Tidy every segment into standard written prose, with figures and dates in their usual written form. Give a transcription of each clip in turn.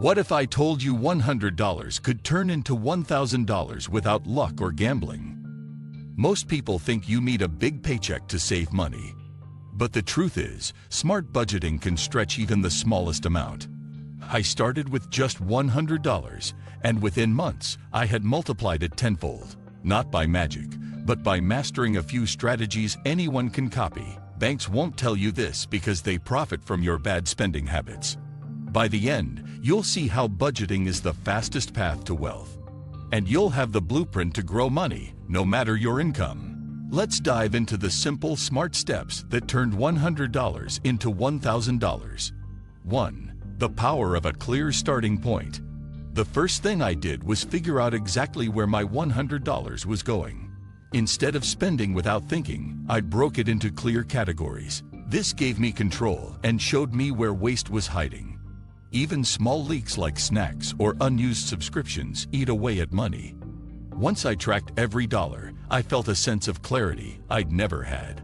What if I told you $100 could turn into $1,000 without luck or gambling? Most people think you need a big paycheck to save money. But the truth is, smart budgeting can stretch even the smallest amount. I started with just $100, and within months, I had multiplied it tenfold. Not by magic, but by mastering a few strategies anyone can copy. Banks won't tell you this because they profit from your bad spending habits. By the end, you'll see how budgeting is the fastest path to wealth. And you'll have the blueprint to grow money, no matter your income. Let's dive into the simple, smart steps that turned $100 into $1,000. 1. The power of a clear starting point. The first thing I did was figure out exactly where my $100 was going. Instead of spending without thinking, I broke it into clear categories. This gave me control and showed me where waste was hiding. Even small leaks like snacks or unused subscriptions eat away at money. Once I tracked every dollar, I felt a sense of clarity I'd never had.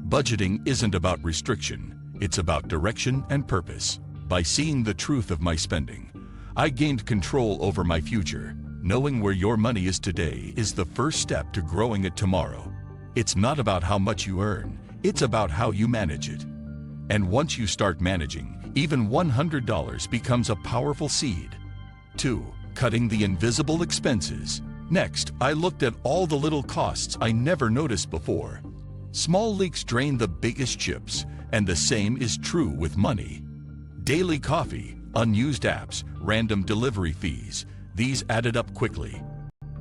Budgeting isn't about restriction, it's about direction and purpose. By seeing the truth of my spending, I gained control over my future. Knowing where your money is today is the first step to growing it tomorrow. It's not about how much you earn, it's about how you manage it. And once you start managing, even $100 becomes a powerful seed. 2. Cutting the invisible expenses. Next, I looked at all the little costs I never noticed before. Small leaks drain the biggest chips, and the same is true with money. Daily coffee, unused apps, random delivery fees, these added up quickly.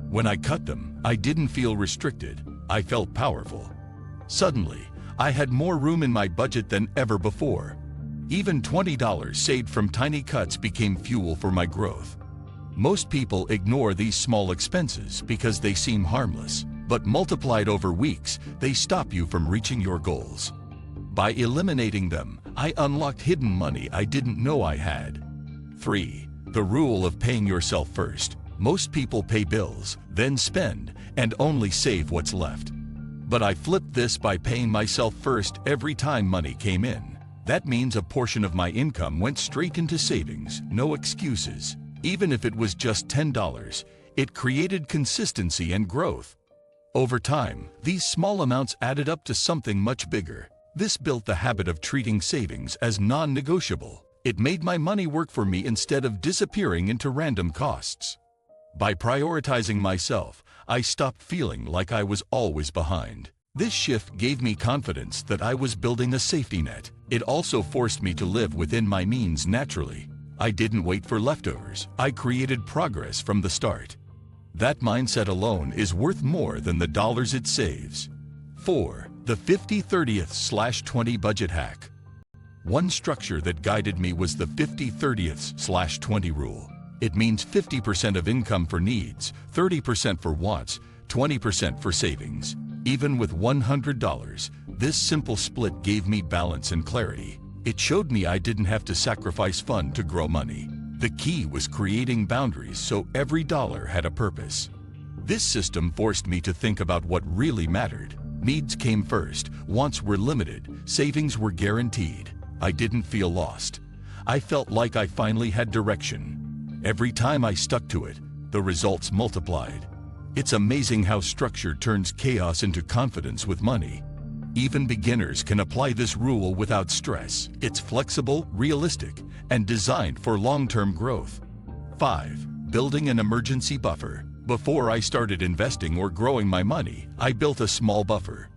When I cut them, I didn't feel restricted, I felt powerful. Suddenly, I had more room in my budget than ever before. Even $20 saved from tiny cuts became fuel for my growth. Most people ignore these small expenses because they seem harmless, but multiplied over weeks, they stop you from reaching your goals. By eliminating them, I unlocked hidden money I didn't know I had. 3. The rule of paying yourself first. Most people pay bills, then spend, and only save what's left. But I flipped this by paying myself first every time money came in. That means a portion of my income went straight into savings, no excuses. Even if it was just $10, it created consistency and growth. Over time, these small amounts added up to something much bigger. This built the habit of treating savings as non-negotiable. It made my money work for me instead of disappearing into random costs. By prioritizing myself, I stopped feeling like I was always behind. This shift gave me confidence that I was building a safety net. It also forced me to live within my means naturally. I didn't wait for leftovers. I created progress from the start. That mindset alone is worth more than the dollars it saves. 4. The 50/30/20 budget hack. One structure that guided me was the 50/30/20 rule. It means 50% of income for needs, 30% for wants, 20% for savings. Even with $100, this simple split gave me balance and clarity. It showed me I didn't have to sacrifice fun to grow money. The key was creating boundaries so every dollar had a purpose. This system forced me to think about what really mattered. Needs came first, wants were limited, savings were guaranteed. I didn't feel lost. I felt like I finally had direction. Every time I stuck to it, the results multiplied. It's amazing how structure turns chaos into confidence with money. Even beginners can apply this rule without stress. It's flexible, realistic, and designed for long-term growth. 5. Building an emergency buffer. Before I started investing or growing my money, I built a small buffer.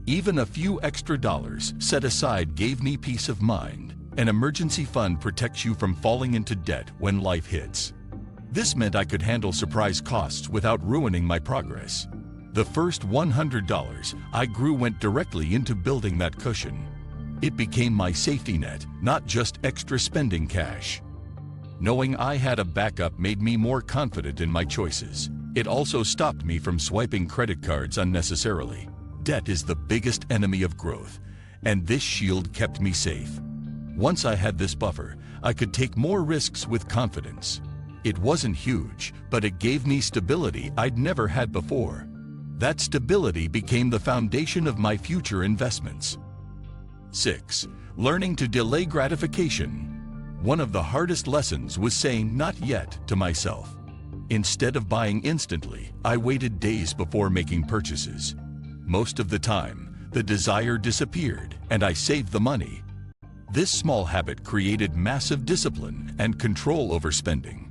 Even a few extra dollars set aside gave me peace of mind. An emergency fund protects you from falling into debt when life hits. This meant I could handle surprise costs without ruining my progress. The first $100 I grew went directly into building that cushion. It became my safety net, not just extra spending cash. Knowing I had a backup made me more confident in my choices. It also stopped me from swiping credit cards unnecessarily. Debt is the biggest enemy of growth, and this shield kept me safe. Once I had this buffer, I could take more risks with confidence. It wasn't huge, but it gave me stability I'd never had before. That stability became the foundation of my future investments. 6. Learning to delay gratification. One of the hardest lessons was saying "not yet" to myself. Instead of buying instantly, I waited days before making purchases. Most of the time, the desire disappeared and I saved the money. This small habit created massive discipline and control over spending.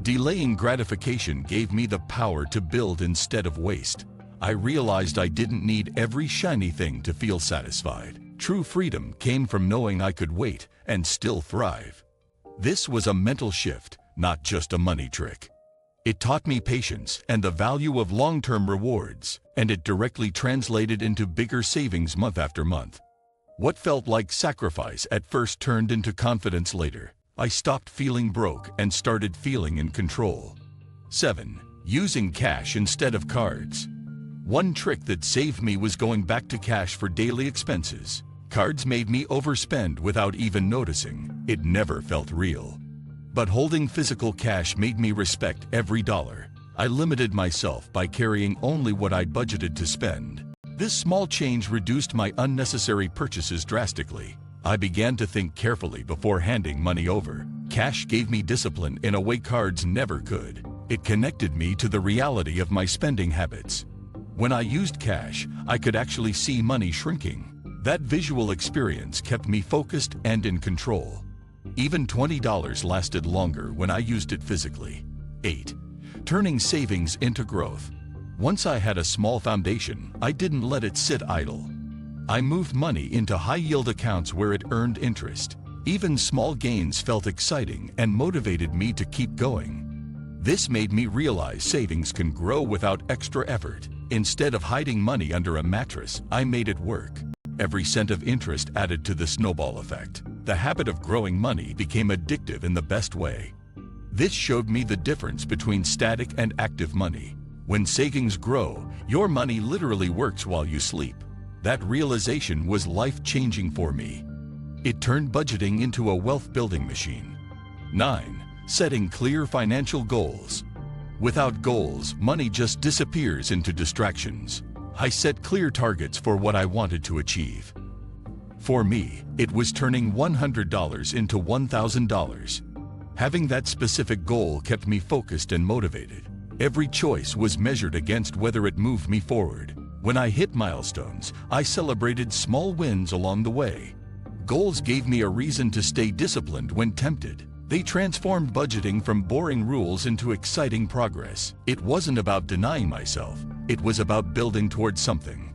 Delaying gratification gave me the power to build instead of waste. I realized I didn't need every shiny thing to feel satisfied. True freedom came from knowing I could wait and still thrive. This was a mental shift, not just a money trick. It taught me patience and the value of long-term rewards, and it directly translated into bigger savings month after month. What felt like sacrifice at first turned into confidence later. I stopped feeling broke and started feeling in control. 7. Using cash instead of cards. One trick that saved me was going back to cash for daily expenses. Cards made me overspend without even noticing. It never felt real. But holding physical cash made me respect every dollar. I limited myself by carrying only what I budgeted to spend. This small change reduced my unnecessary purchases drastically. I began to think carefully before handing money over. Cash gave me discipline in a way cards never could. It connected me to the reality of my spending habits. When I used cash, I could actually see money shrinking. That visual experience kept me focused and in control. Even $20 lasted longer when I used it physically. 8. Turning savings into growth. Once I had a small foundation, I didn't let it sit idle. I moved money into high-yield accounts where it earned interest. Even small gains felt exciting and motivated me to keep going. This made me realize savings can grow without extra effort. Instead of hiding money under a mattress, I made it work. Every cent of interest added to the snowball effect. The habit of growing money became addictive in the best way. This showed me the difference between static and active money. When savings grow, your money literally works while you sleep. That realization was life-changing for me. It turned budgeting into a wealth-building machine. 9. Setting clear financial goals. Without goals, money just disappears into distractions. I set clear targets for what I wanted to achieve. For me, it was turning $100 into $1,000. Having that specific goal kept me focused and motivated. Every choice was measured against whether it moved me forward. When I hit milestones, I celebrated small wins along the way. Goals gave me a reason to stay disciplined when tempted. They transformed budgeting from boring rules into exciting progress. It wasn't about denying myself. It was about building towards something.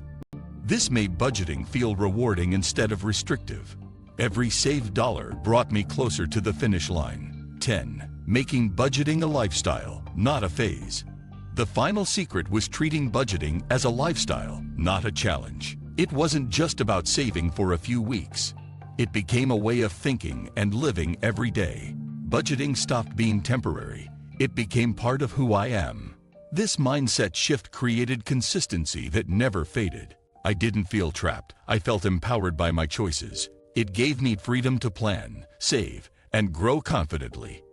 This made budgeting feel rewarding instead of restrictive. Every saved dollar brought me closer to the finish line. 10. Making budgeting a lifestyle, not a phase. The final secret was treating budgeting as a lifestyle, not a challenge. It wasn't just about saving for a few weeks. It became a way of thinking and living every day. Budgeting stopped being temporary. It became part of who I am. This mindset shift created consistency that never faded. I didn't feel trapped. I felt empowered by my choices. It gave me freedom to plan, save, and grow confidently.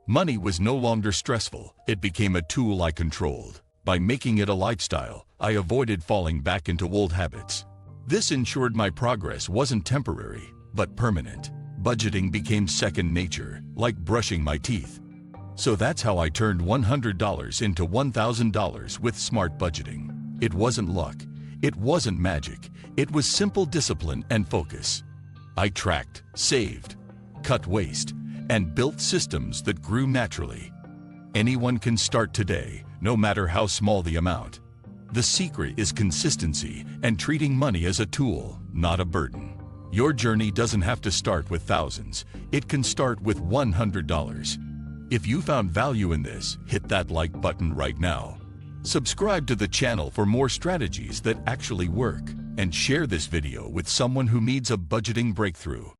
Money was no longer stressful. It became a tool I controlled. By making it a lifestyle, I avoided falling back into old habits. This ensured my progress wasn't temporary, but permanent. Budgeting became second nature, like brushing my teeth. So that's how I turned $100 into $1,000 with smart budgeting. It wasn't luck. It wasn't magic. It was simple discipline and focus. I tracked, saved, cut waste, and built systems that grew naturally. Anyone can start today, no matter how small the amount. The secret is consistency and treating money as a tool, not a burden. Your journey doesn't have to start with thousands. It can start with $100. If you found value in this, hit that like button right now. Subscribe to the channel for more strategies that actually work, and share this video with someone who needs a budgeting breakthrough.